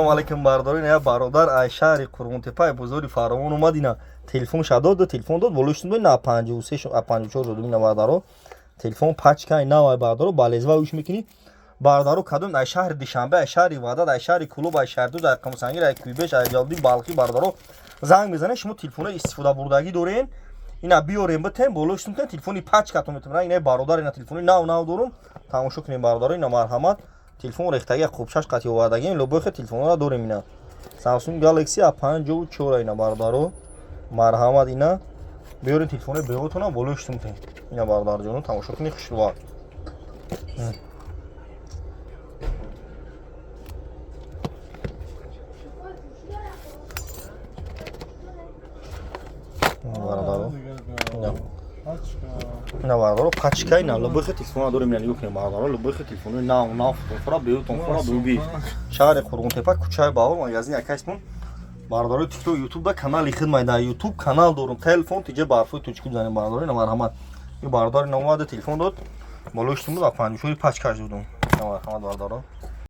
Салом алейкум бардорин, я бародар аз шаҳри Қурғунтепаи бузури фаровон омад ина телефон шадод телефон дод болуштун на 53 54 додум ина бардаро телефон пачка ина бардаро балезва уш мекини бардаро кадом аз шаҳри Душанбе аз шаҳри Ваҳдат аз шаҳри Кулуб аз шаҳрдуд аз Қамсангир аз Кӯйбеш аз Ҷалдӣ Балхи бардаро занг мезанед шумо телефона истифода бурдагӣ дорен ина биёрем битем болуштун кен телефони пачкатон метавонад ина бародар ина телефони нав дорум тамошо кунем бардаро ина марҳамат телефон рехтаги хубшаш қати овардагим лубохи телефонро дорем ина Samsung Galaxy A54 ина бардаро марҳамат ина биёрин телефони беғотона болуштун кен ина бардарҷону тамошо кунед хушрувар ина бардаро пачка ина лубохи телефонро дорем ина нигоҳ кунед бардаро лубохи телефони нав фотофора беӯтонфора беуби шаҳри Қурғунтепа кӯчаи Баҳор магазини акасмон бардарои TikTok YouTube да канали хидмай да YouTube канал дорум телефон тиҷа барфои точки бизанем бардаро ина марҳамат ин бардар ина омада телефон дод болуштун буд 54 пачкаш додум ина марҳамат бардаро